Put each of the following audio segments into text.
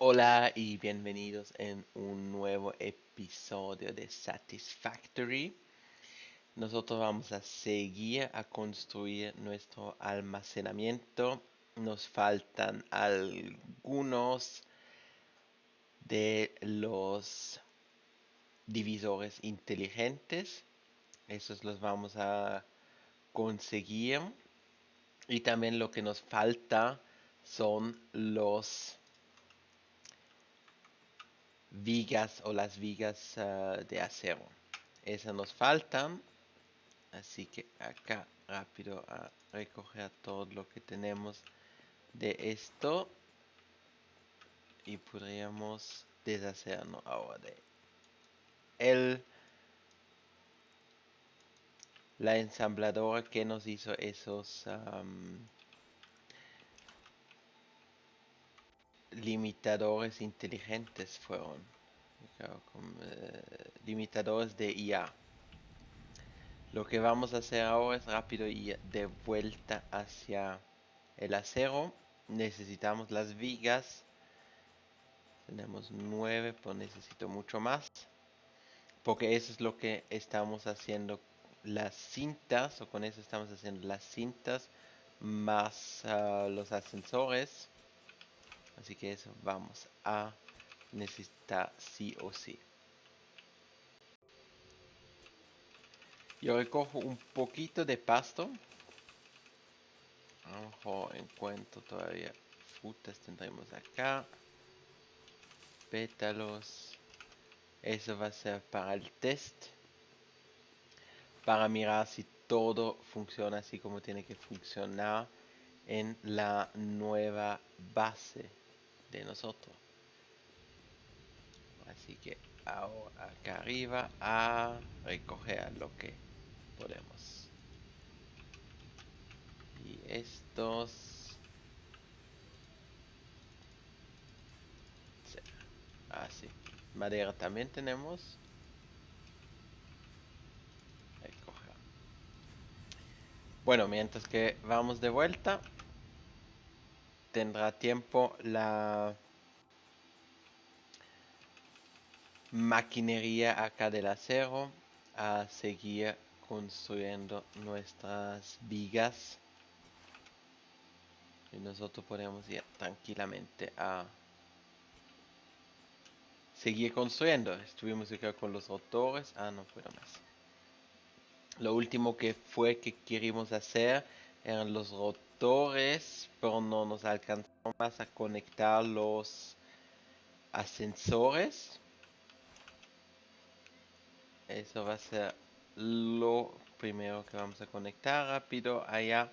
Hola y bienvenidos en un nuevo episodio de Satisfactory. Nosotros vamos a seguir a construir nuestro almacenamiento. Nos faltan algunos de los divisores inteligentes. Esos los vamos a conseguir. Y también lo que nos falta son los vigas o las vigas de acero. Esas nos faltan. Así que acá rápido a recoger todo lo que tenemos de esto. Y podríamos deshacernos ahora de el, la ensambladora que nos hizo esos limitadores inteligentes fueron. Limitadores de IA. Lo que vamos a hacer ahora es rápido ir de vuelta hacia el acero. Necesitamos las vigas. Tenemos 9, pero necesito mucho más. Porque eso es lo que estamos haciendo las cintas, o con eso estamos haciendo las cintas más los ascensores. Así que eso vamos a necesitar sí o sí. Yo recojo un poquito de pasto. A lo mejor encuentro todavía frutas, tendremos acá. Pétalos. Eso va a ser para el test. Para mirar si todo funciona así como tiene que funcionar en la nueva base de nosotros. Así que ahora acá arriba a recoger lo que podemos. Y estos... Sí, así. Madera también tenemos. Recoger. Bueno, mientras que vamos de vuelta, tendrá tiempo la maquinería acá del acero a seguir construyendo nuestras vigas y nosotros podemos ir tranquilamente a seguir construyendo. Estuvimos acá con los rotores. No puedo más. Lo último que fue que queríamos hacer eran los rotores, pero no nos alcanzamos más a conectar los ascensores. Eso va a ser lo primero que vamos a conectar rápido allá.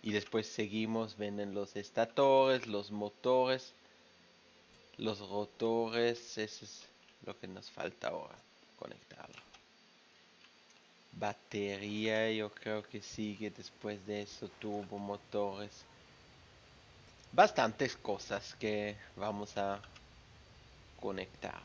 Y después seguimos, venden los estatores, los motores, los rotores. Eso es lo que nos falta ahora, conectarlo. Batería, yo creo que sigue después de eso, turbo, motores. Bastantes cosas que vamos a conectar.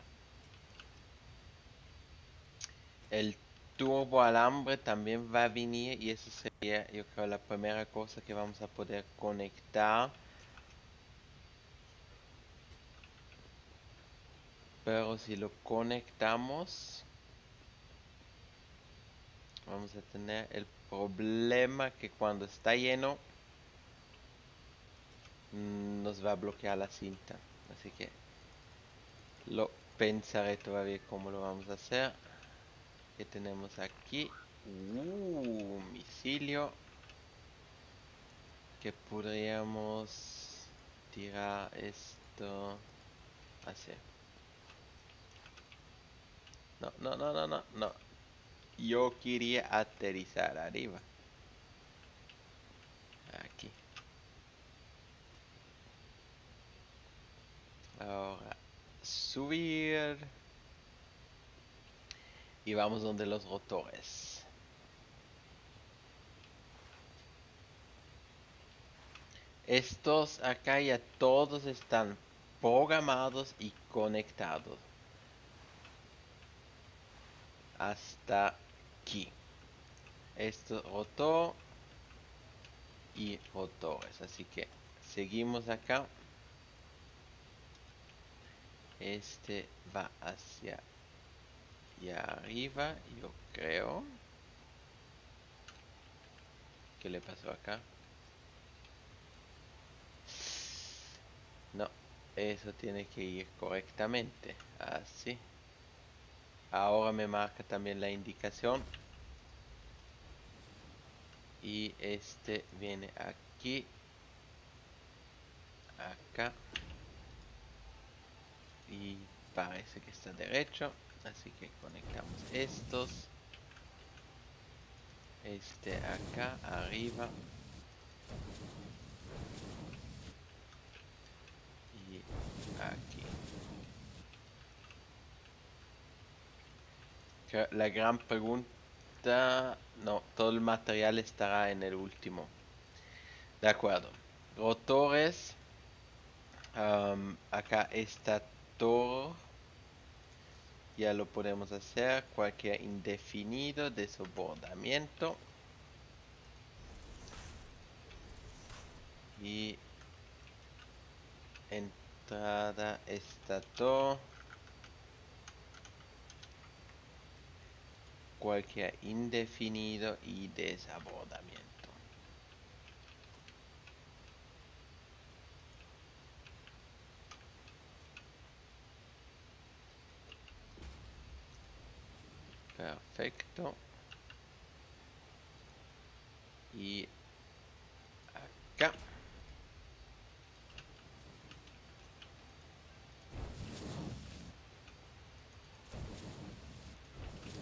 El turbo alambre también va a venir y eso sería, yo creo, la primera cosa que vamos a poder conectar. Pero si lo conectamos, vamos a tener el problema que cuando está lleno nos va a bloquear la cinta. Así que lo pensaré todavía cómo lo vamos a hacer. Que tenemos aquí? Misilio. Que podríamos tirar esto así. No, no, no, no, no, no. Yo quería aterrizar arriba. Aquí. Ahora, subir. Y vamos donde los rotores. Estos acá ya todos están programados y conectados. Hasta aquí. Esto rotor y rotores. Así que seguimos acá. Este va hacia allá arriba, yo creo. ¿Qué le pasó acá? No, eso tiene que ir correctamente. Así. Ahora me marca también la indicación. Y este viene aquí. Acá. Y parece que está derecho. Así que conectamos estos. Este acá, arriba. Y aquí. La gran pregunta... No, todo el material estará en el último. De acuerdo. Rotores. Acá está todo. Ya lo podemos hacer. Cualquier indefinido de desbordamiento. Y entrada estator. Cualquier indefinido y desabordamiento. Perfecto. Y acá.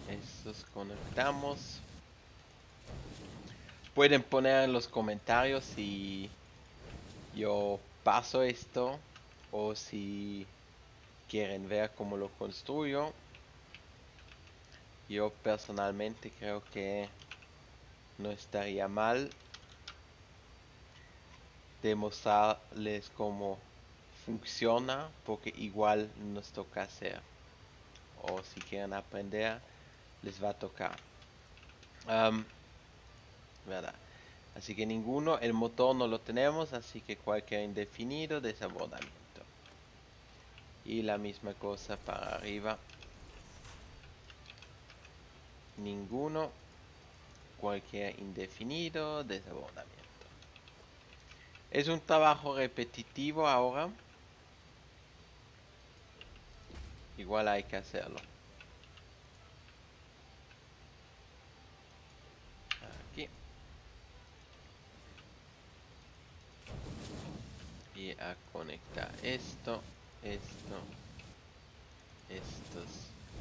Estos conectamos. Pueden poner en los comentarios si yo paso esto o si quieren ver cómo lo construyo. Yo personalmente creo que no estaría mal demostrarles cómo funciona, porque igual nos toca hacer, o si quieren aprender les va a tocar. ¿Verdad? Así que ninguno, el motor no lo tenemos, así que cualquier indefinido desabordamiento. Y la misma cosa para arriba. Ninguno, cualquier indefinido desabordamiento. Es un trabajo repetitivo ahora. Igual hay que hacerlo. Aquí. Y a conectar esto,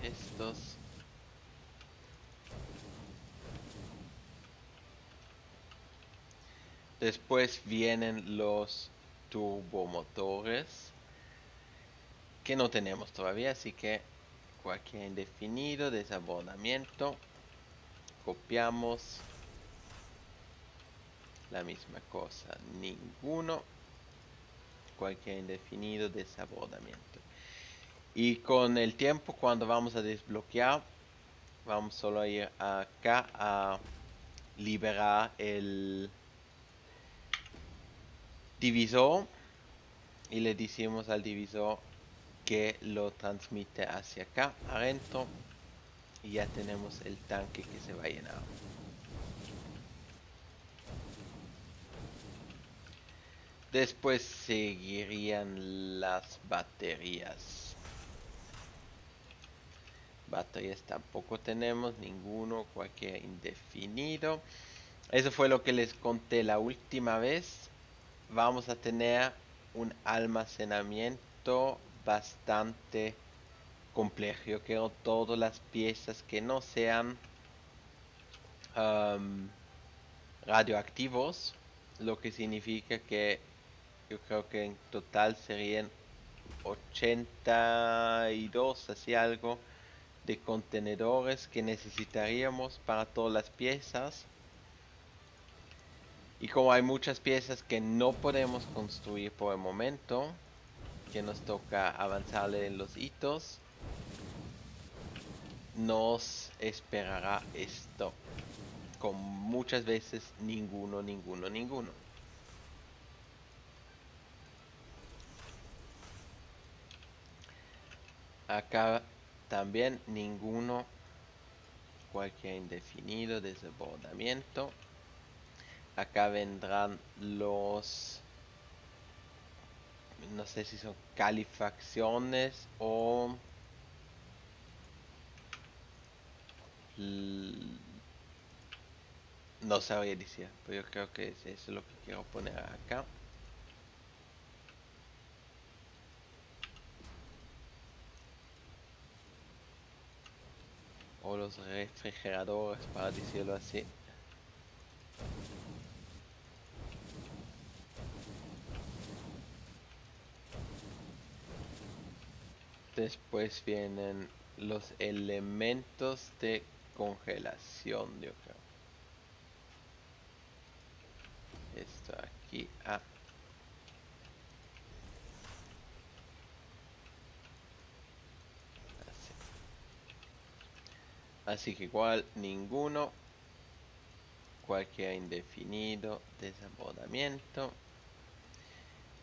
estos. Después vienen los turbomotores que no tenemos todavía, así que cualquier indefinido desabordamiento, copiamos la misma cosa, ninguno, cualquier indefinido desabordamiento. Y con el tiempo, cuando vamos a desbloquear, vamos solo a ir acá a liberar el divisor y le decimos al divisor que lo transmite hacia acá adentro y ya tenemos el tanque que se va a llenar. Después seguirían las baterías. Baterías tampoco tenemos, ninguno, cualquier indefinido. Eso fue lo que les conté la última vez. Vamos a tener un almacenamiento bastante complejo. Yo quiero todas las piezas que no sean radioactivos, lo que significa que yo creo que en total serían 82, así algo, de contenedores que necesitaríamos para todas las piezas. Y como hay muchas piezas que no podemos construir por el momento, que nos toca avanzarle en los hitos, nos esperará esto. Con muchas veces ninguno. Acá también ninguno, cualquier indefinido, desbordamiento. Acá vendrán los, no sé si son calefacciones o no sabría decir, pero yo creo que eso es lo que quiero poner acá. O los refrigeradores, para decirlo así. Después vienen los elementos de congelación, yo creo. Esto aquí, así. Así que igual ninguno, cualquier indefinido, desabordamiento,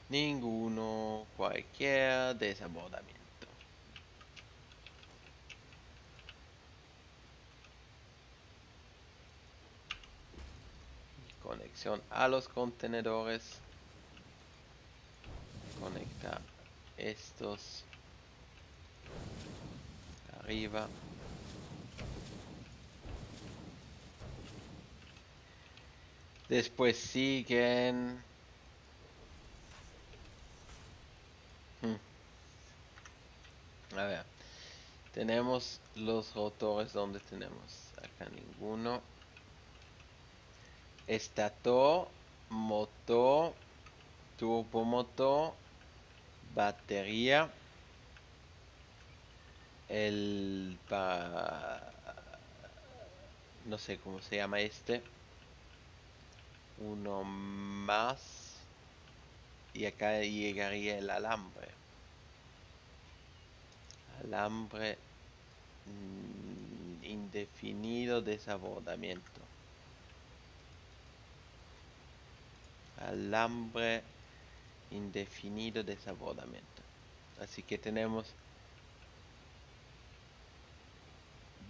ninguno, cualquier desabordamiento. Conexión a los contenedores. Conectar estos arriba. Después siguen. A ver. Tenemos los rotores donde tenemos. Acá ninguno. Estator, motor, turbomotor, batería. El no sé cómo se llama este. Uno más. Y acá llegaría el alambre. Alambre indefinido desabordamiento. Alambre indefinido desabordamiento. Así que tenemos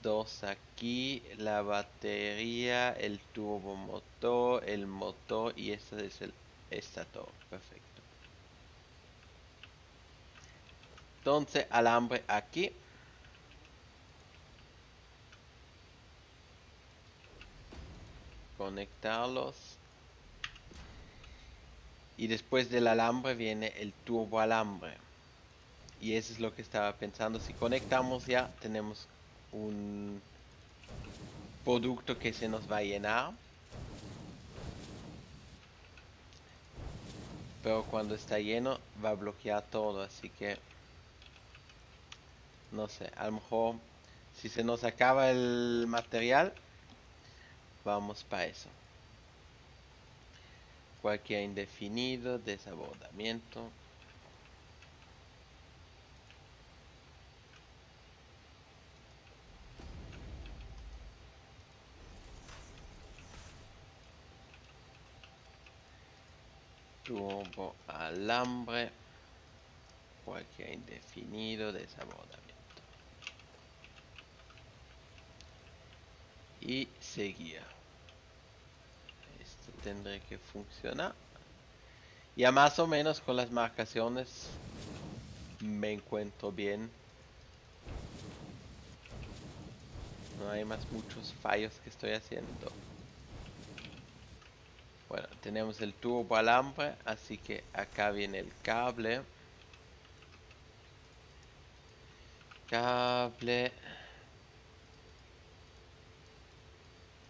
dos aquí, la batería, el turbomotor, el motor y este es el estator. Perfecto. Entonces, alambre aquí. Conectarlos. Y después del alambre viene el turboalambre. Y eso es lo que estaba pensando. Si conectamos ya, tenemos un producto que se nos va a llenar. Pero cuando está lleno va a bloquear todo. Así que no sé, a lo mejor si se nos acaba el material, vamos para eso. Cualquier indefinido, desabordamiento. Turbo alambre. Cualquier indefinido, desabordamiento. Y seguir. Esto tendrá que funcionar. Ya más o menos con las marcaciones me encuentro bien. No hay más muchos fallos que estoy haciendo. Bueno, tenemos el turbo alambre, así que acá viene el cable. Cable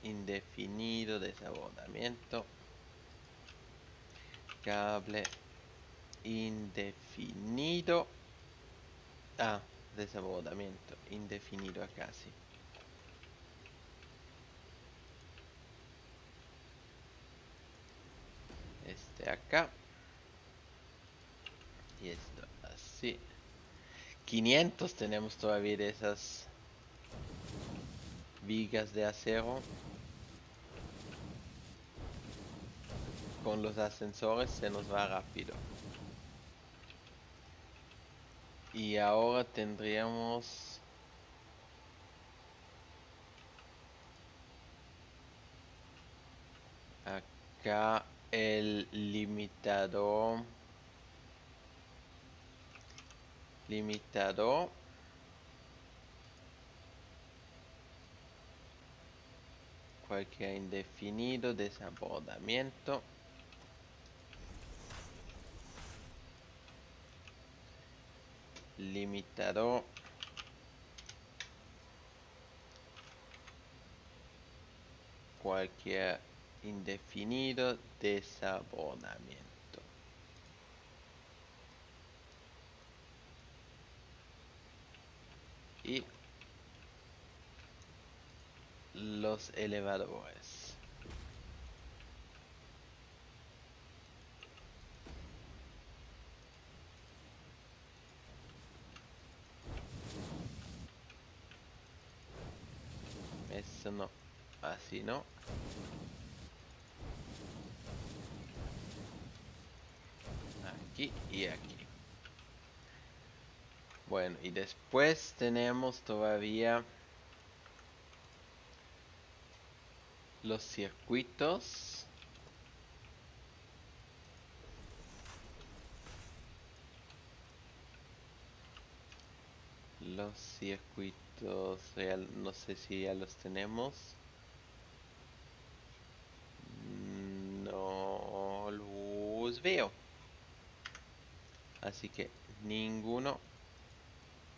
indefinido, desabordamiento. Cable indefinido. Desabordamiento indefinido acá, sí. Este acá. Y esto así. 500 tenemos todavía de esas vigas de acero. Con los ascensores se nos va rápido. Y ahora tendríamos acá el limitador cualquier indefinido desabordamiento limitador cualquier indefinido desabordamiento. Y los elevadores. Eso no, así no. Aquí y aquí. Bueno, y después tenemos todavía los circuitos. Los circuitos real, no sé si ya los tenemos. No los veo. Así que ninguno,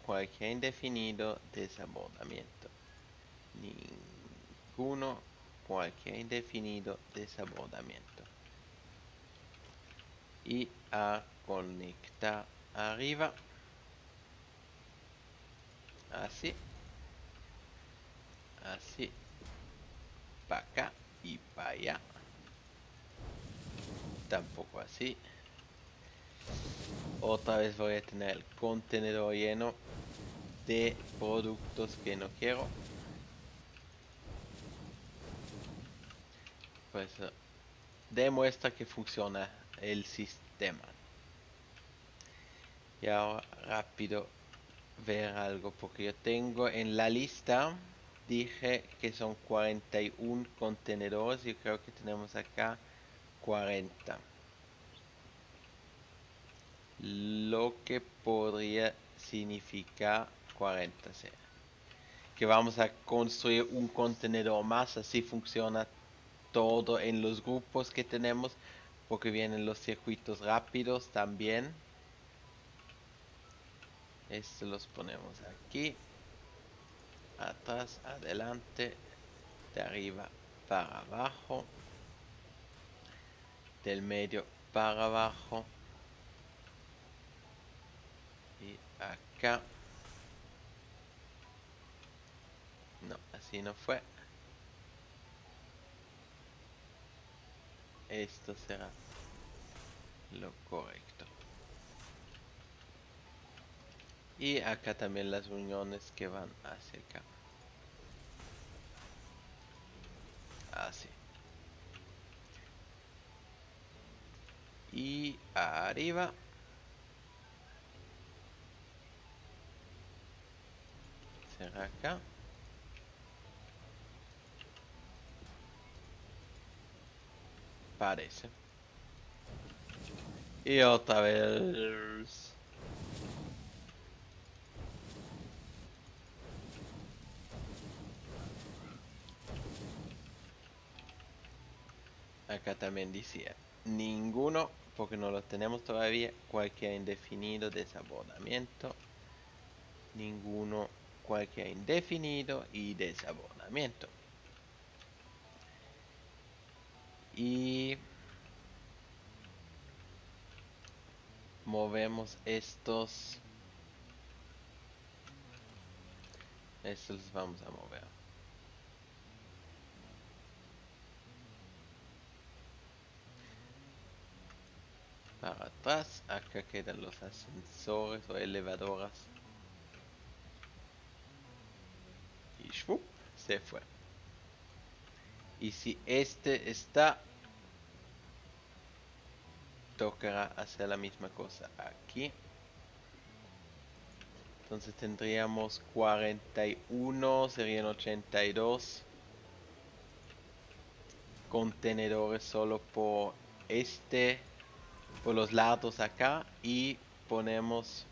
cualquier indefinido desabordamiento. Ninguno, cualquier indefinido desabordamiento. Y a conectar arriba. Así. Así. Para acá y para allá. Tampoco así. Otra vez voy a tener el contenedor lleno de productos que no quiero. Pues demuestra que funciona el sistema. Y ahora rápido ver algo, porque yo tengo en la lista, dije que son 41 contenedores y creo que tenemos acá 40. Lo que podría significar 40, sí. Que vamos a construir un contenedor más, así funciona todo en los grupos que tenemos, porque vienen los circuitos rápidos también. Estos los ponemos aquí, atrás, adelante, de arriba para abajo, del medio para abajo y acá. No, así no fue. Esto será lo correcto. Y acá también las uniones que van hacia acá. Así. Y arriba. Será acá. Parece. Y otra vez. Acá también decía ninguno, porque no lo tenemos todavía. Cualquier indefinido desabordamiento. Ninguno, cualquier indefinido y desabordamiento. Y movemos estos. Estos los vamos a mover. Para atrás, acá quedan los ascensores o elevadoras. Y ¡shvup! Se fue. Y si este está, tocará hacer la misma cosa aquí. Entonces tendríamos 41, serían 82 contenedores solo por los lados acá, y ponemos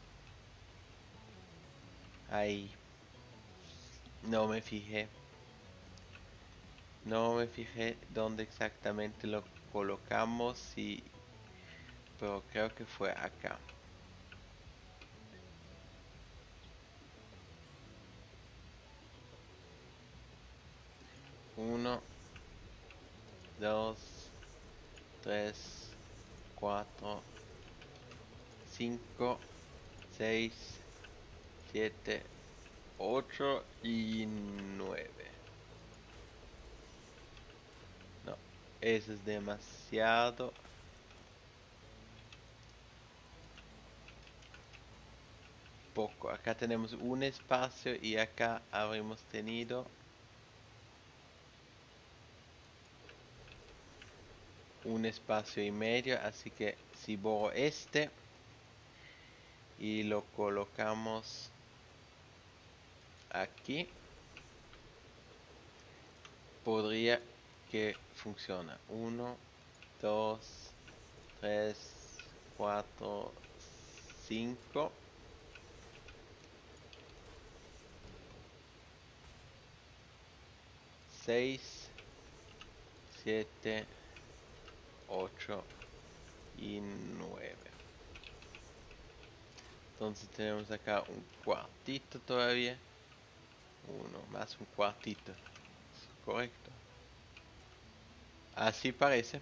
ahí. No me fijé. No me fijé dónde exactamente lo colocamos, pero creo que fue acá. Uno, dos, tres, cuatro, cinco, seis, siete, 8 y 9. No, eso es demasiado poco. Acá tenemos un espacio y acá habríamos tenido un espacio y medio. Así que si borro este y lo colocamos aquí, podría que funciona. 1, 2, 3, 4, 5, 6, 7, 8 y 9. Entonces tenemos acá un cuartito todavía. Uno más un cuartito. Correcto. Así parece.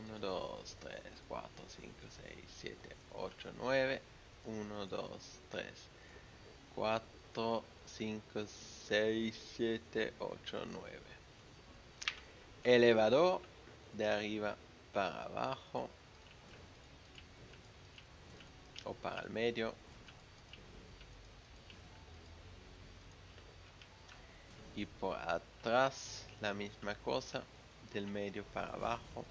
1, 2, 3, 4, 5, 6, 7, 8, 9. 1, 2, 3, 4, 5, 6, 7, 8, 9. Elevador de arriba para abajo o para el medio. Y por atrás la misma cosa, del medio para abajo.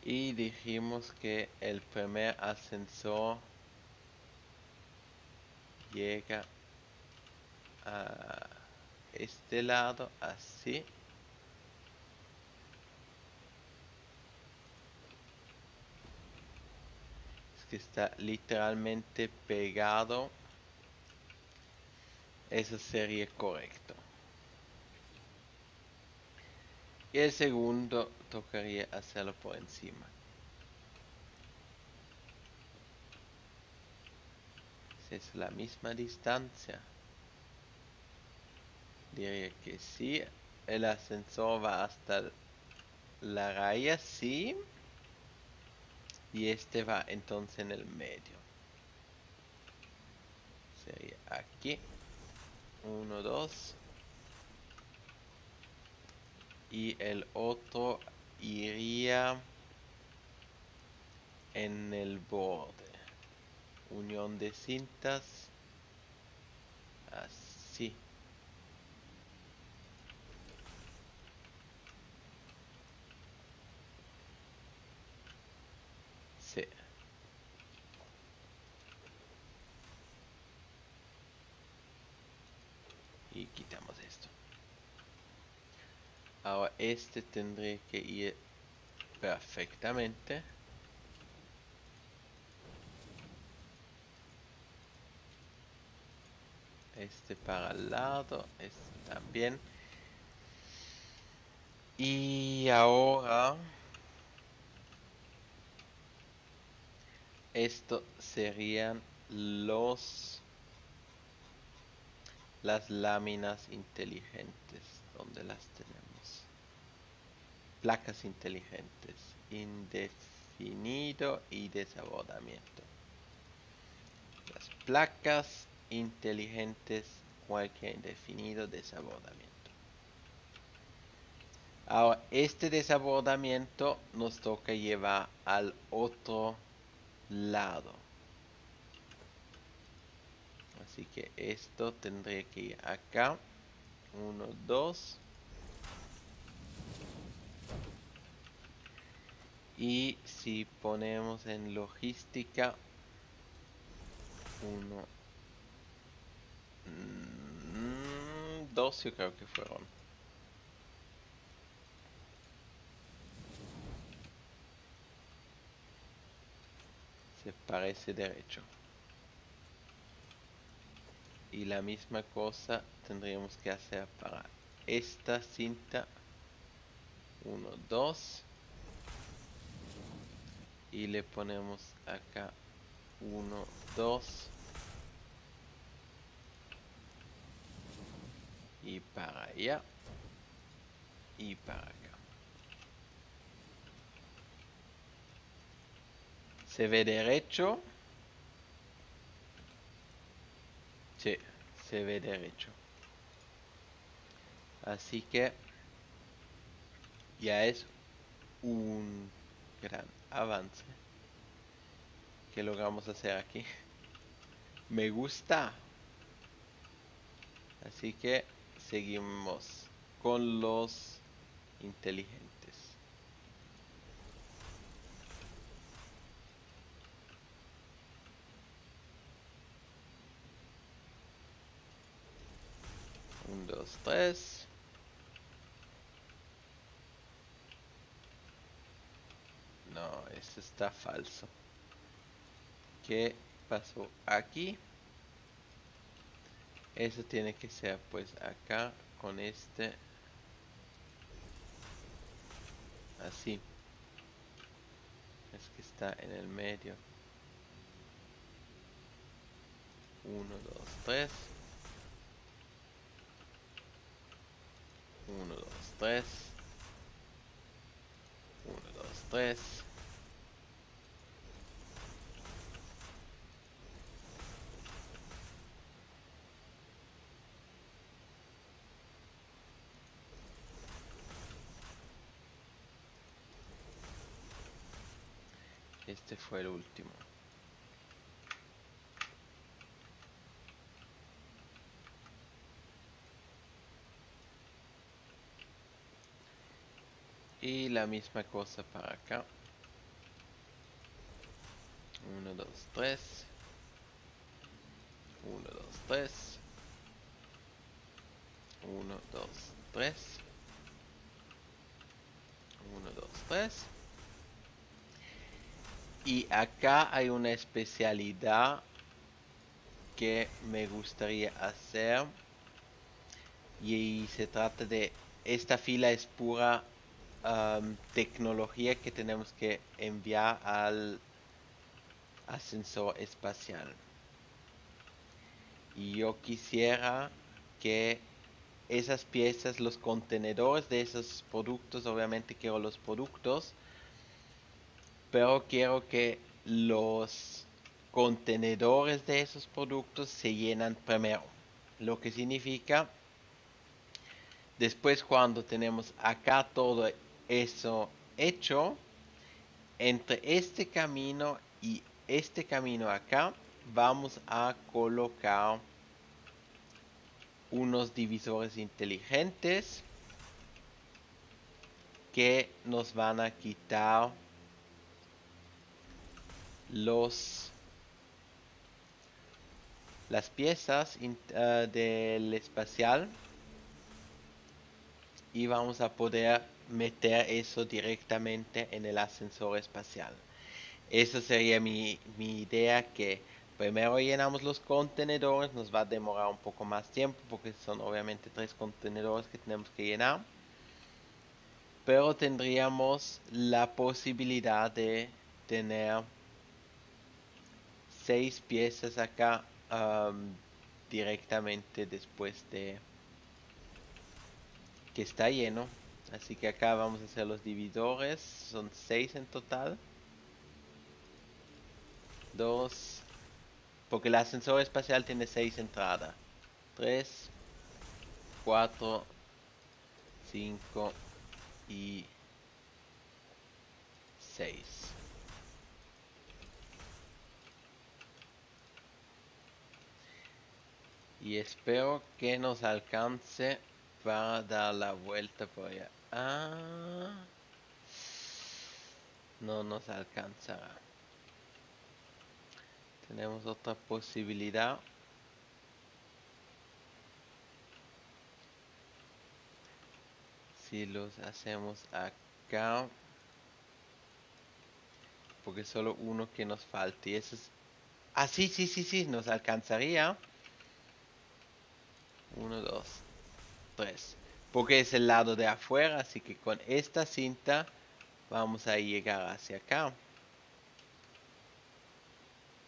Y dijimos que el primer ascensor llega a este lado, así. Es que está literalmente pegado. Eso sería correcto. Y el segundo tocaría hacerlo por encima. Es la misma distancia. Diría que sí. El ascensor va hasta la raya, sí. Y este va entonces en el medio. Sería aquí. 1, 2. Y el otro iría en el borde. Unión de cintas. Así. Sí. Y quitamos esto. Ahora este tendría que ir perfectamente. Este para el lado. Este también. Y ahora esto serían las láminas inteligentes. ¿Dónde las tenemos? Placas inteligentes. Indefinido y desabordamiento. Las placas inteligentes, cualquier indefinido, desabordamiento. Ahora, este desabordamiento nos toca llevar al otro lado. Así que esto tendría que ir acá. 1, 2. Y si ponemos en logística 1, 2 yo creo que fueron. Se parece derecho. Y la misma cosa tendríamos que hacer para esta cinta. 1, 2. Y le ponemos acá 1, 2. Y para allá. Y para acá. ¿Se ve derecho? Sí, se ve derecho. Así que ya es un gran avance que logramos hacer aquí. Me gusta. Así que seguimos con los inteligentes. Un, dos, tres. No, eso está falso. ¿Qué pasó aquí? Eso tiene que ser pues acá con este. Así. Es que está en el medio. 1, 2, 3. 1, 2, 3. 1, 2, 3. Este fue el último. Y la misma cosa para acá. 1, 2, 3. 1, 2, 3. 1, 2, 3. 1, 2, 3. Y acá hay una especialidad que me gustaría hacer. Y se trata de, esta fila es pura tecnología que tenemos que enviar al ascensor espacial. Y yo quisiera que esas piezas, los contenedores de esos productos, obviamente quiero los productos, pero quiero que los contenedores de esos productos se llenan primero. Lo que significa, después cuando tenemos acá todo eso hecho, entre este camino y este camino acá, vamos a colocar unos divisores inteligentes que nos van a quitar las piezas del espacial y vamos a poder meter eso directamente en el ascensor espacial. Esa sería mi idea, que primero llenamos los contenedores, nos va a demorar un poco más tiempo porque son obviamente 3 contenedores que tenemos que llenar, pero tendríamos la posibilidad de tener 6 piezas acá directamente después de que está lleno. Así que acá vamos a hacer los divisores, son 6 en total. 2, porque el ascensor espacial tiene 6 entradas. 3, 4, 5 y 6. Y espero que nos alcance para dar la vuelta por allá. Ah, no nos alcanzará. Tenemos otra posibilidad. Si los hacemos acá. Porque solo uno que nos falta. Y eso es... Ah, sí, sí, sí, sí. Nos alcanzaría. 1, 2, 3. Porque es el lado de afuera. Así que con esta cinta vamos a llegar hacia acá.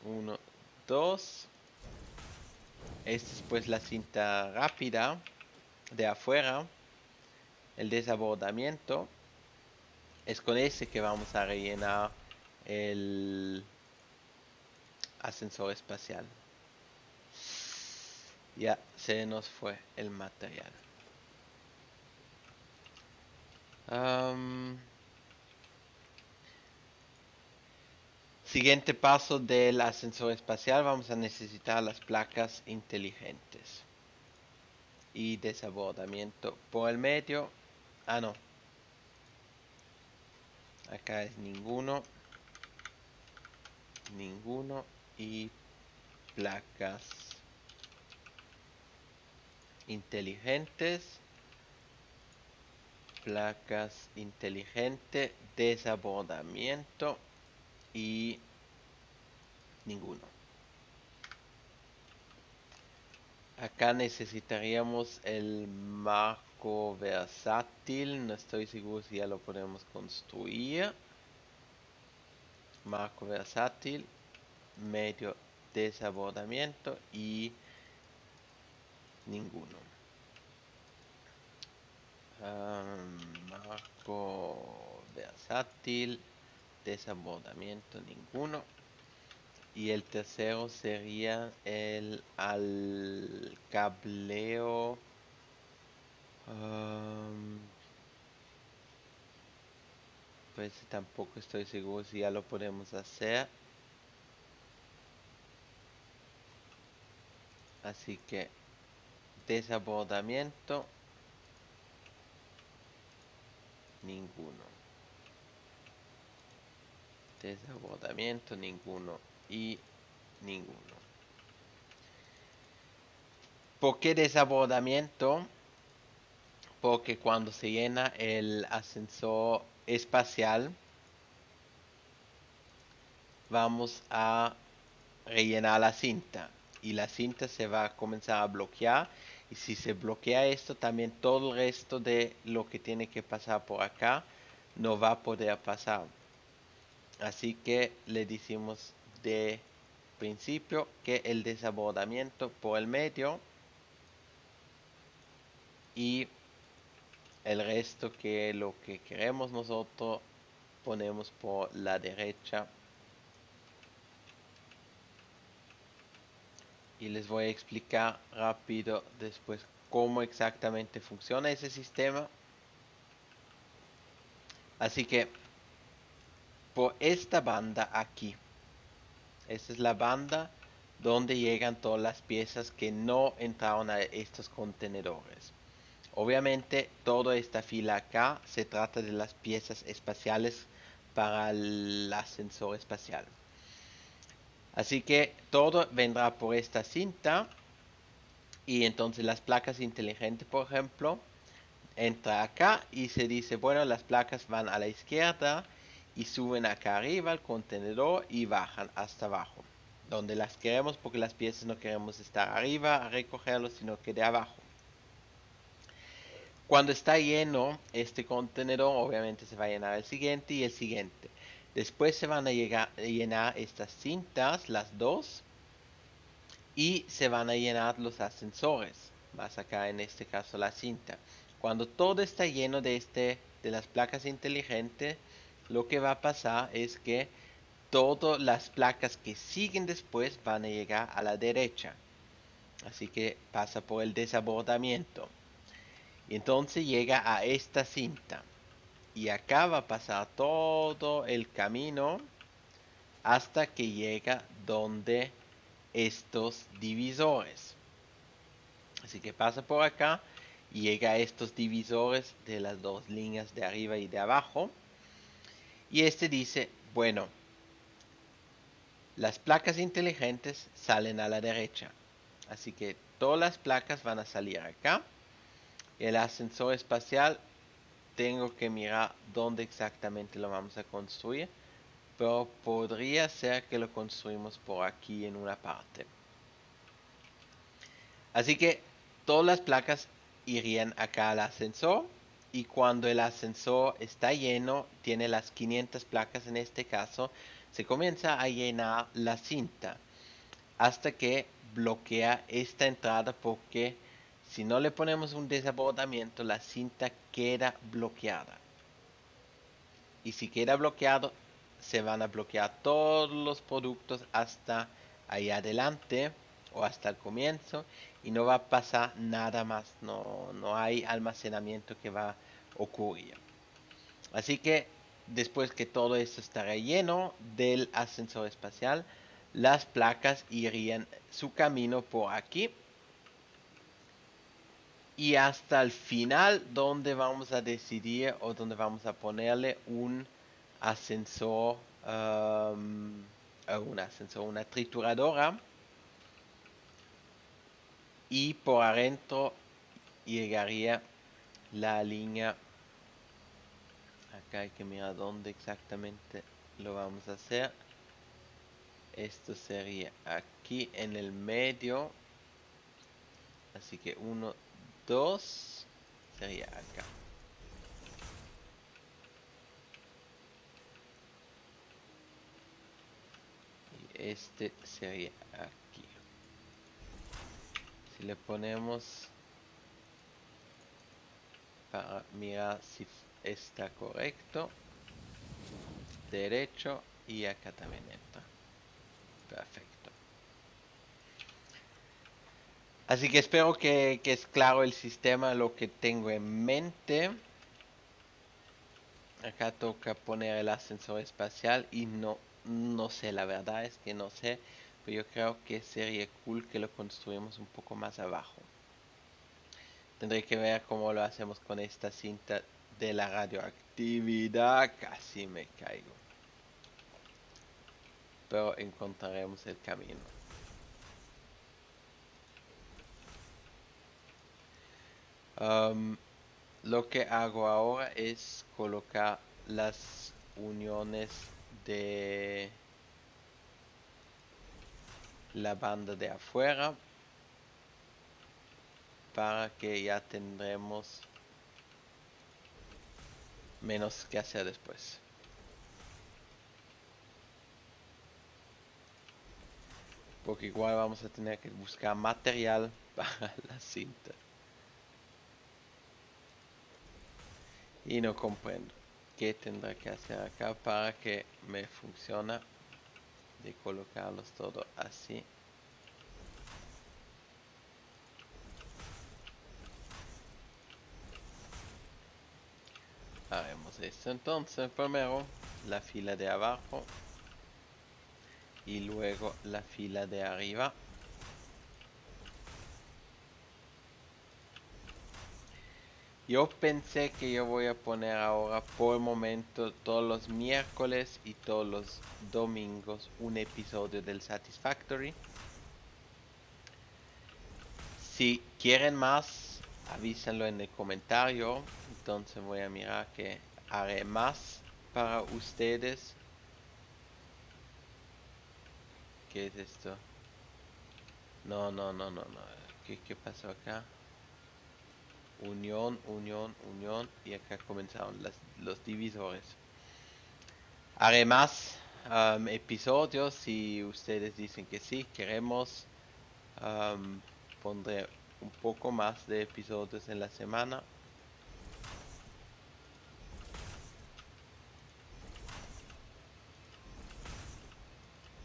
1, 2. Esta es pues la cinta rápida de afuera. El desabordamiento. Es con ese que vamos a rellenar el ascensor espacial. Ya se nos fue el material. Siguiente paso del ascensor espacial, vamos a necesitar las placas inteligentes. Y desabordamiento por el medio. Ah, no. Acá es ninguno. Ninguno. Y placas inteligentes. Placas inteligente. Desabordamiento. Y ninguno. Acá necesitaríamos el marco versátil. No estoy seguro si ya lo podemos construir. Marco versátil. Medio desabordamiento y ninguno. Marco versátil. Desabordamiento ninguno. Y el tercero sería el al cableo. Pues tampoco estoy seguro si ya lo podemos hacer. Así que desabordamiento ninguno. Desabordamiento ninguno y ninguno. ¿Por qué desabordamiento? Porque cuando se llena el ascensor espacial, vamos a rellenar la cinta. Y la cinta se va a comenzar a bloquear. Y si se bloquea esto, también todo el resto de lo que tiene que pasar por acá no va a poder pasar. Así que le decimos de principio que el desabordamiento por el medio y el resto que lo que queremos nosotros ponemos por la derecha. Y les voy a explicar rápido después cómo exactamente funciona ese sistema. Así que por esta banda aquí, esta es la banda donde llegan todas las piezas que no entraron a estos contenedores. Obviamente toda esta fila acá se trata de las piezas espaciales para el ascensor espacial. Así que todo vendrá por esta cinta y entonces las placas inteligentes, por ejemplo, entra acá y se dice, bueno, las placas van a la izquierda y suben acá arriba al contenedor y bajan hasta abajo, donde las queremos porque las piezas no queremos estar arriba a recogerlos, sino que de abajo. Cuando está lleno este contenedor, obviamente se va a llenar el siguiente y el siguiente. Después se van a llenar estas cintas, las dos, y se van a llenar los ascensores. Más acá en este caso la cinta. Cuando todo está lleno de las placas inteligentes, lo que va a pasar es que todas las placas que siguen después van a llegar a la derecha. Así que pasa por el desabordamiento. Y entonces llega a esta cinta. Y acá va a pasar todo el camino hasta que llega donde estos divisores. Así que pasa por acá y llega a estos divisores de las dos líneas de arriba y de abajo. Y este dice, bueno, las placas inteligentes salen a la derecha. Así que todas las placas van a salir acá. El ascensor espacial, tengo que mirar dónde exactamente lo vamos a construir. Pero podría ser que lo construimos por aquí en una parte. Así que todas las placas irían acá al ascensor. Y cuando el ascensor está lleno, tiene las 500 placas en este caso, se comienza a llenar la cinta hasta que bloquea esta entrada, porque si no le ponemos un desbordamiento, la cinta queda bloqueada. Y si queda bloqueado, se van a bloquear todos los productos hasta ahí adelante o hasta el comienzo y no va a pasar nada más. No hay almacenamiento que va a ocurrir. Así que después que todo esto estará lleno del ascensor espacial, las placas irían su camino por aquí y hasta el final, donde vamos a decidir o donde vamos a ponerle un ascensor, una trituradora, y por adentro llegaría la línea. Acá hay que mirar dónde exactamente lo vamos a hacer. Esto sería aquí en el medio, así que 1, 2 sería acá. Y este sería aquí. Si le ponemos para mirar si está correcto, derecho, y acá también entra. Perfecto. Así que espero que es claro el sistema, lo que tengo en mente. Acá toca poner el ascensor espacial y no sé, la verdad es que no sé, pero yo creo que sería cool que lo construimos un poco más abajo. Tendré que ver cómo lo hacemos con esta cinta de la radioactividad. Casi me caigo. Pero encontraremos el camino. Lo que hago ahora es colocar las uniones de la banda de afuera para que ya tendremos menos que hacer después. Porque igual vamos a tener que buscar material para la cinta. Y no comprendo qué tendré que hacer acá para que me funcione de colocarlos todo así. Haremos esto entonces. Primero la fila de abajo y luego la fila de arriba. Yo pensé que yo voy a poner ahora por el momento todos los miércoles y todos los domingos un episodio del Satisfactory. Si quieren más, avísenlo en el comentario. Entonces voy a mirar que haré más para ustedes. ¿Qué es esto? No. ¿Qué pasó acá? Unión. Y acá comenzaron los divisores. Haré más episodios si ustedes dicen que sí, queremos. Pondré un poco más de episodios en la semana.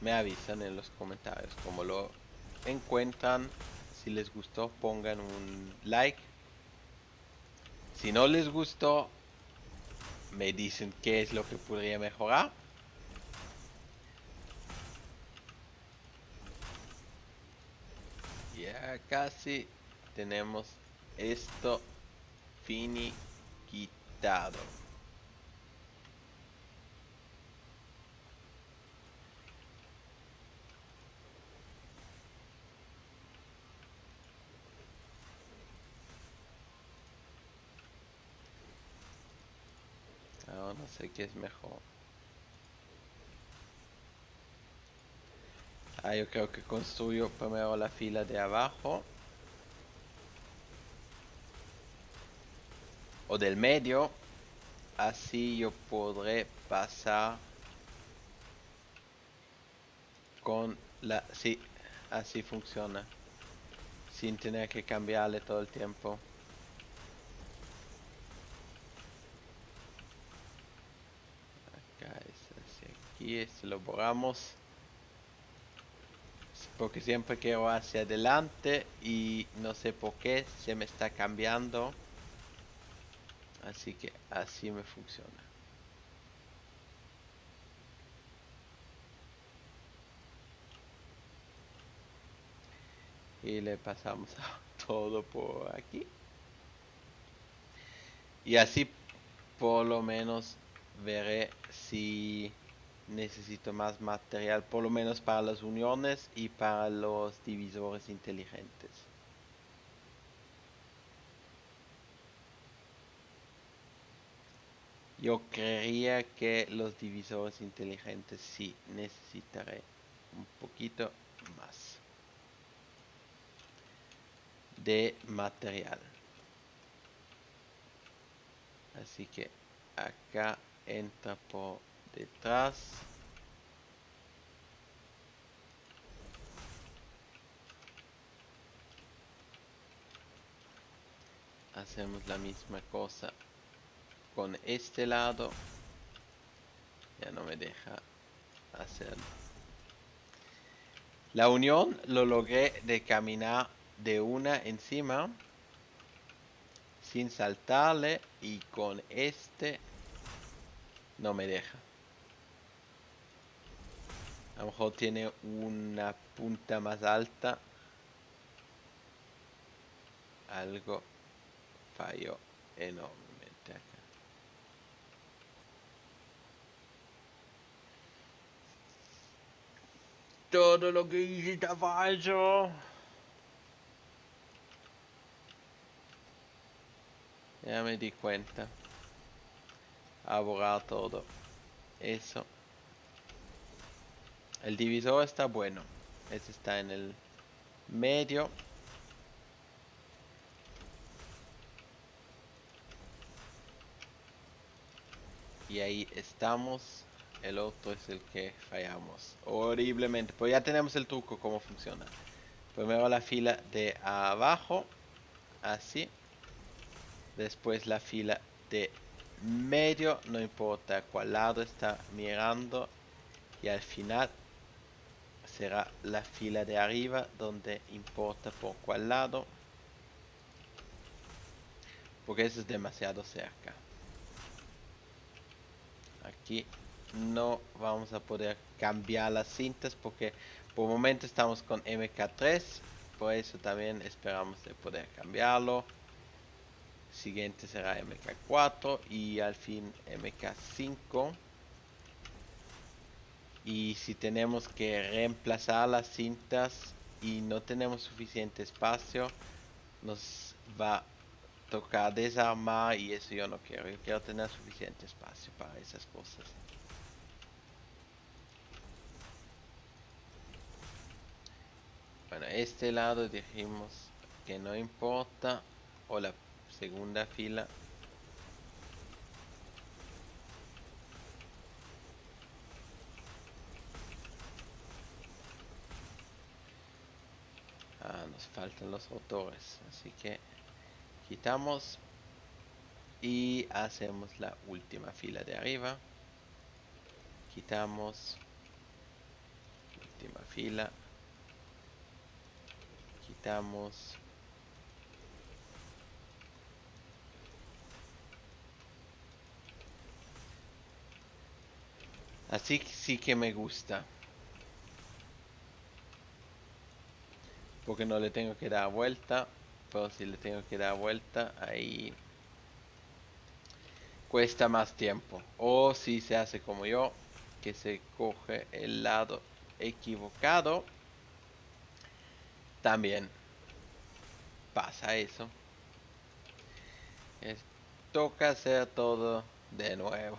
Me avisan en los comentarios cómo lo encuentran. Si les gustó, pongan un like. Si no les gustó, me dicen qué es lo que podría mejorar. Ya casi. tenemos esto finiquitado. Ahora no sé qué es mejor. Yo creo que construyo primero la fila de abajo. O del medio. Así yo podré pasar con la... Sí, así funciona. Sin tener que cambiarle todo el tiempo. Acá es hacia aquí, este lo borramos. Porque siempre quiero hacia adelante y no sé por qué se me está cambiando. Así que así me funciona. Y le pasamos todo por aquí. Y así por lo menos veré si necesito más material, por lo menos para las uniones y para los divisores inteligentes. Yo creería que los divisores inteligentes sí necesitaré un poquito más de material. Así que acá entra por detrás. Hacemos la misma cosa con este lado. Ya no me deja hacerlo. La unión lo logré de caminar de una encima sin saltarle y con este no me deja. A lo mejor tiene una punta más alta. Algo falló enormemente acá. Todo lo que hice está falso. Ya me di cuenta. A borrar todo. Eso. El divisor está bueno. Este está en el medio. Y ahí estamos. El otro es el que fallamos horriblemente. Pues ya tenemos el truco cómo funciona. Primero la fila de abajo. Así. Después la fila de medio. No importa cuál lado está mirando. Y al final será la fila de arriba donde importa por cuál lado. Porque eso es demasiado cerca. Aquí no vamos a poder cambiar las cintas porque por el momento estamos con MK3. Por eso también esperamos de poder cambiarlo. Siguiente será MK4 y al fin MK5. Y si tenemos que reemplazar las cintas y no tenemos suficiente espacio, nos va a tocar desarmar y eso yo no quiero. Yo quiero tener suficiente espacio para esas cosas. Bueno, este lado dijimos que no importa. O la segunda fila. Nos faltan los rotores. Así que quitamos. Y hacemos la última fila de arriba. Quitamos. Última fila. Quitamos. Así sí que me gusta. Porque no le tengo que dar vuelta. pero si le tengo que dar vuelta, ahí cuesta más tiempo. O si se hace como yo, que se coge el lado equivocado, también pasa eso. Toca hacer todo de nuevo.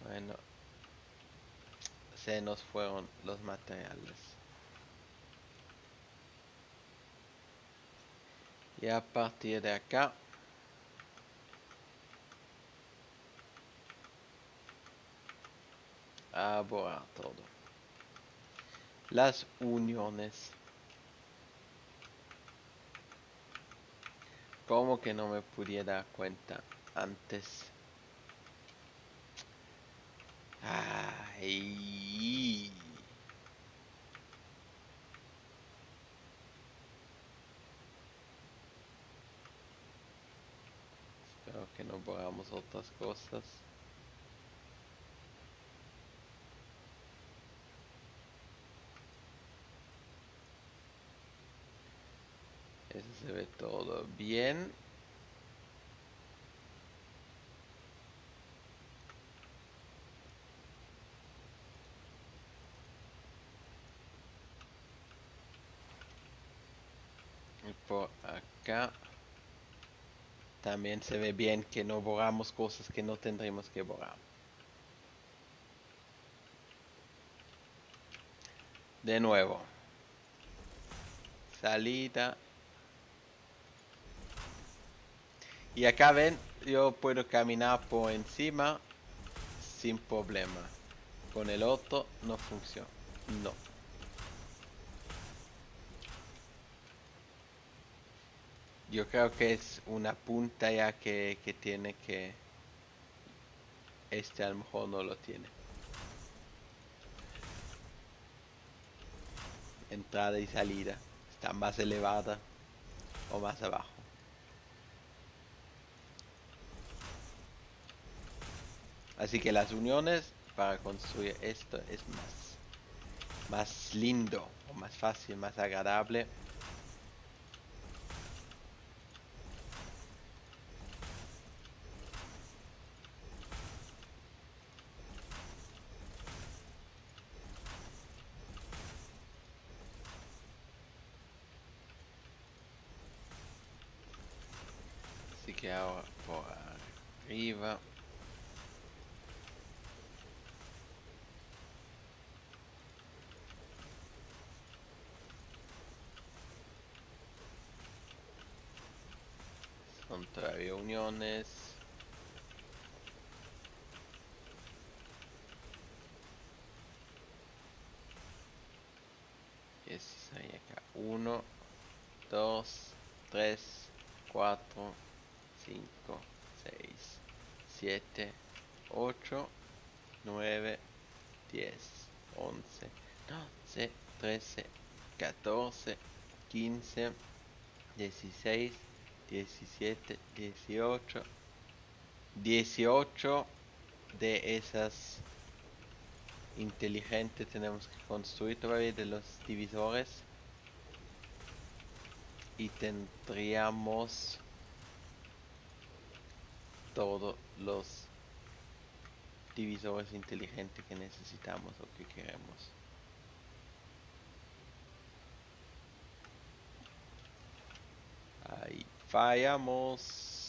Bueno, se nos fueron los materiales. Y a partir de acá, a borrar todo. Las uniones. Como que no me pudiera dar cuenta antes. Ay. Espero que no borramos otras cosas. Eso se ve todo bien. Y por acá también se ve bien que no borramos cosas que no tendríamos que borrar. De nuevo. Salida. Y acá ven, yo puedo caminar por encima sin problema. Con el otro no funciona. No. Yo creo que es una punta ya que tiene que... Este a lo mejor no lo tiene. Entrada y salida. Está más elevada o más abajo. Así que las uniones para construir esto es más lindo o más fácil, más agradable. Así que ahora por arriba. Son todavía uniones. Es ahí acá. 1, 2, 3, 4, 5, 6, 7, 8, 9, 10, 11, 12, 13, 14, 15, 16, 17, 18. 18 de esas inteligentes tenemos que construir todavía de los divisores. Y tendríamos todos los divisores inteligentes que necesitamos o que queremos. Ahí fallamos.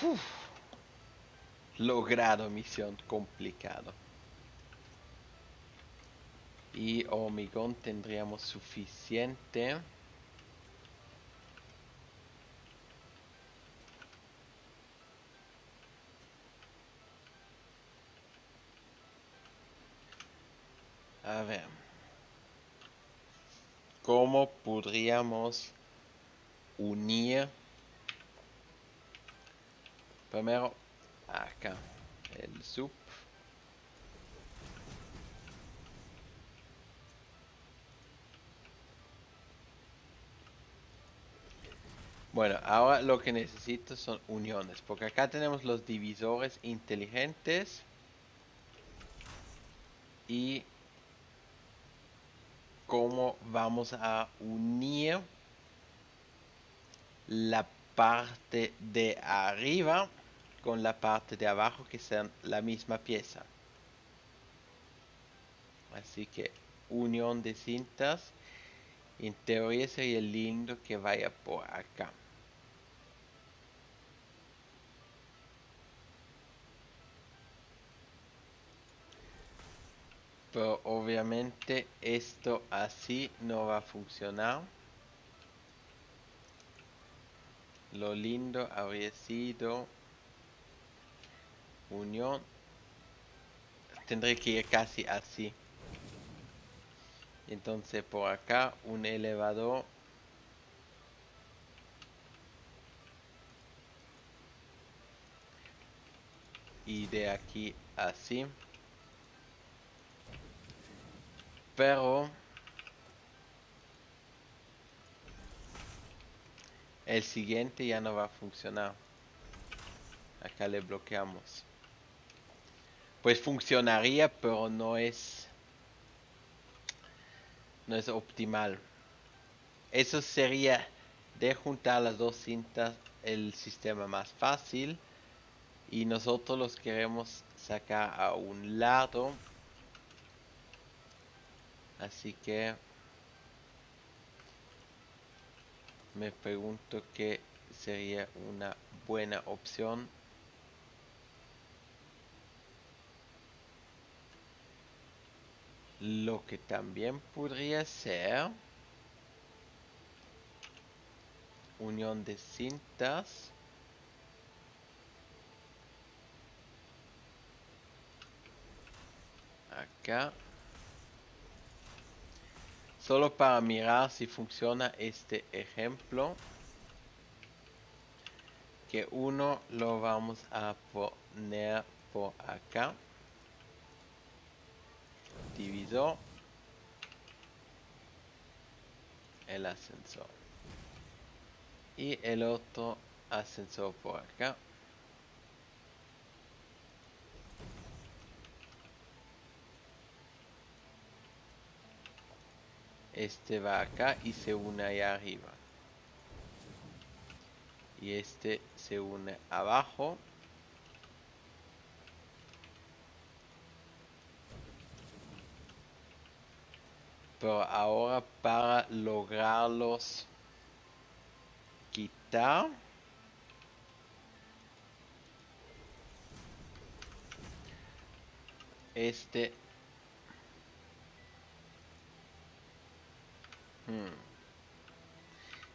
Uf. Logrado, misión complicado. Y hormigón tendríamos suficiente. A ver. ¿Cómo podríamos unir? Primero, acá. el sub. Bueno, ahora lo que necesito son uniones, porque acá tenemos los divisores inteligentes y cómo vamos a unir la parte de arriba con la parte de abajo que sean la misma pieza. Así que unión de cintas, en teoría sería lindo que vaya por acá. Pero obviamente esto así no va a funcionar. Lo lindo habría sido unión. Tendré que ir casi así. Entonces por acá un elevador. Y de aquí así. Pero el siguiente ya no va a funcionar. Acá le bloqueamos. Pues funcionaría, pero no es optimal. Eso sería de juntar las dos cintas el sistema más fácil. Y nosotros los queremos sacar a un lado. Así que me pregunto qué sería una buena opción. Lo que también podría ser unión de cintas. Acá. Solo para mirar si funciona este ejemplo. Que uno lo vamos a poner por acá. Divisor. El ascensor. Y el otro ascensor por acá. Este va acá y se une allá arriba. Y este se une abajo. Pero ahora para lograrlos quitar. Este.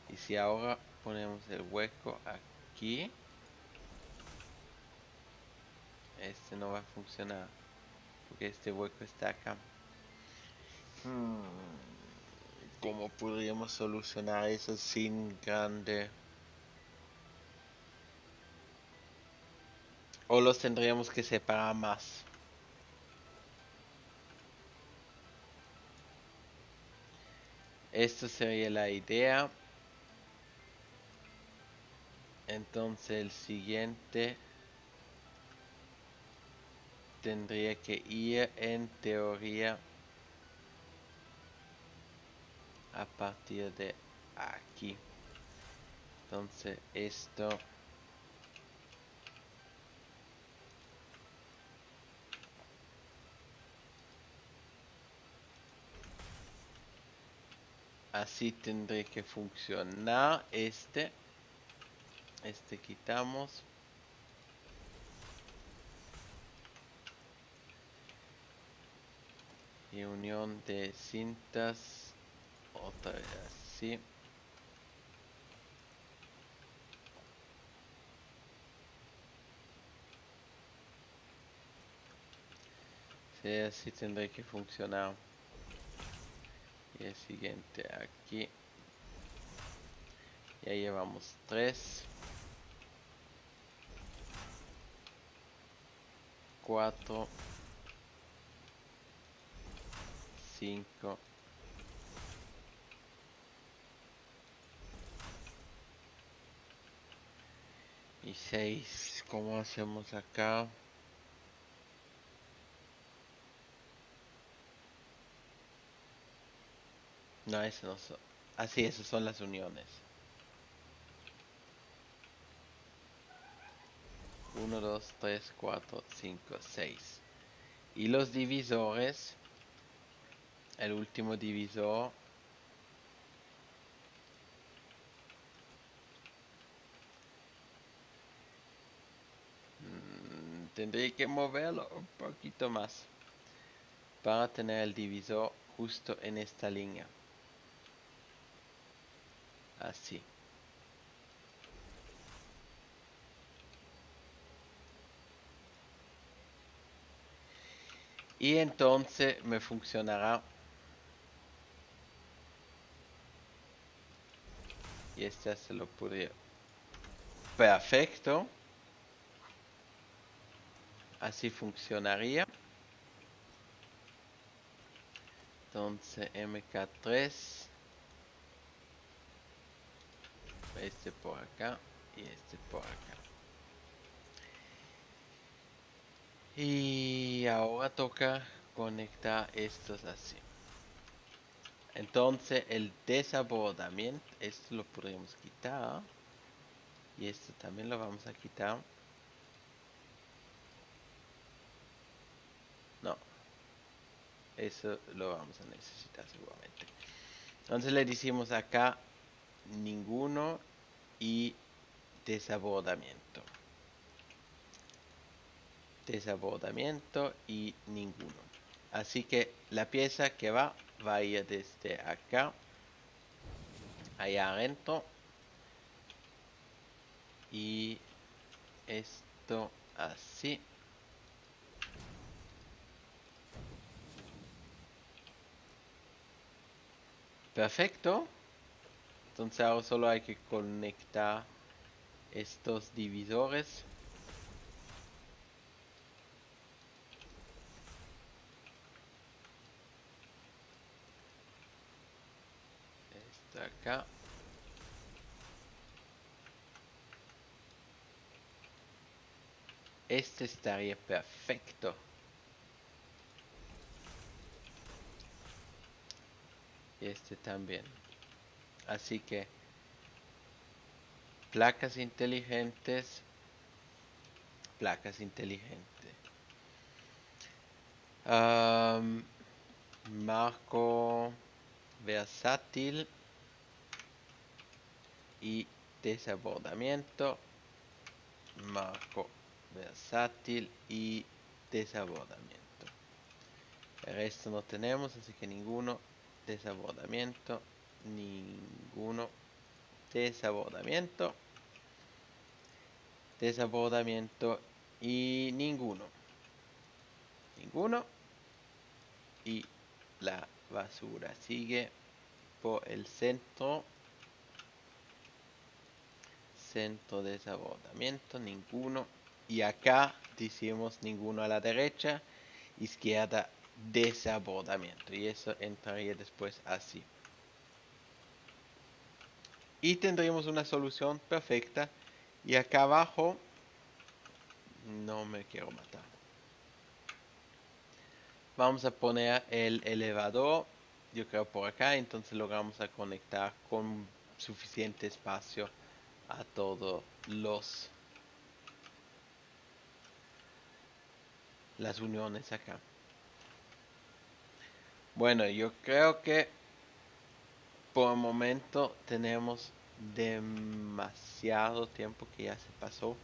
Y si ahora ponemos el hueco aquí. Este no va a funcionar. Porque este hueco está acá. ¿Cómo podríamos solucionar eso sin grande? O los tendríamos que separar más. Esto sería la idea. Entonces el siguiente tendría que ir en teoría a partir de aquí. Entonces esto así tendría que funcionar. Este quitamos. Y unión de cintas otra vez así. Sí, así tendría que funcionar. Y el siguiente aquí. Ya llevamos 3. 4, 5 y 6. ¿Cómo hacemos acá? No, eso no son. Así, esas son las uniones. 1, 2, 3, 4, 5, 6. Y los divisores, el último divisor tendré que moverlo un poquito más para tener el divisor justo en esta línea. Así. Y entonces me funcionará. Y este se lo podría. Perfecto. Así funcionaría. Entonces MK3. Este por acá. Y este por acá. Y ahora toca conectar estos así. Entonces el desabordamiento, esto lo podríamos quitar. Y esto también lo vamos a quitar. No. Eso lo vamos a necesitar seguramente. Entonces le decimos acá ninguno y desabordamiento. Desabordamiento y ninguno. Así que la pieza que va a ir desde acá allá adentro. Y esto así. Perfecto. Entonces ahora solo hay que conectar estos divisores. Esto acá. Este estaría perfecto. Y este también. Así que placas inteligentes. Placas inteligentes. Marco versátil y desabordamiento. Marco versátil y desabordamiento. El resto no tenemos, así que ninguno. Desabordamiento. Ninguno. Desabordamiento. Desabordamiento y ninguno. Ninguno. Y la basura sigue por el centro. Centro de desabordamiento, ninguno. Y acá decimos ninguno a la derecha. Izquierda, desabordamiento. Y eso entraría después así. Y tendríamos una solución perfecta. Y acá abajo, no me quiero matar. Vamos a poner el elevador, yo creo por acá, entonces logramos a conectar con suficiente espacio a todos las uniones acá. Bueno, yo creo que por el momento tenemos demasiado tiempo que ya se pasó.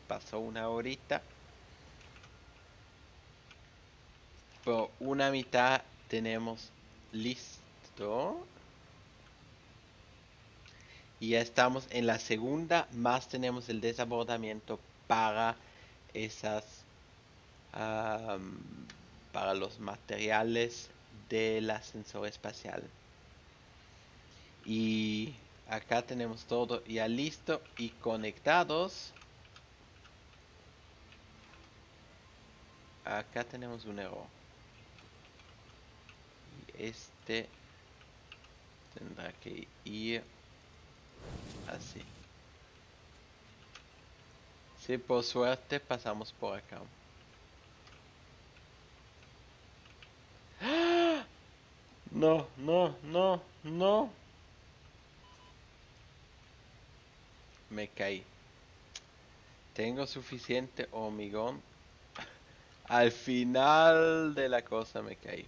Pasó una horita. Por una mitad tenemos listo. Y ya estamos en la segunda, más tenemos el desabordamiento para esas, am, para los materiales del ascensor espacial. Y acá tenemos todo ya listo y conectados. acá tenemos un error. Y este tendrá que ir así. Sí, por suerte pasamos por acá. ¡Ah! No, no, no, no. Me caí. Tengo suficiente hormigón. Al final de la cosa me caí.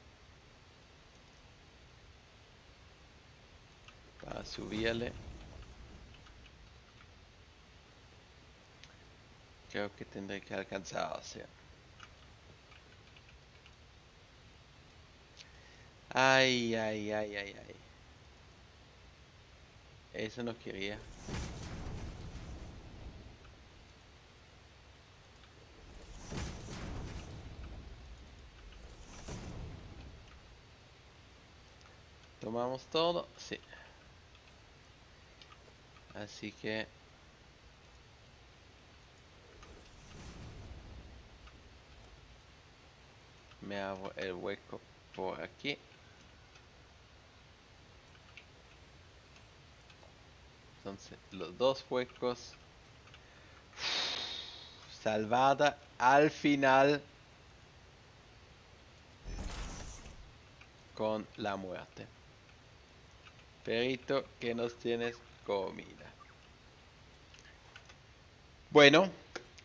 Para subirle. Creo que tendré que alcanzar, o sea. Ay, ay, ay, ay, ay. Eso no quería. Tomamos todo, sí. Así que me abro el hueco por aquí. Entonces, los dos huecos. Salvada al final con la muerte. Perito, que nos tienes comida. Bueno,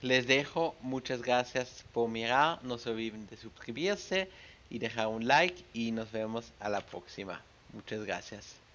les dejo. Muchas gracias por mirar. No se olviden de suscribirse y dejar un like. Y nos vemos a la próxima. Muchas gracias.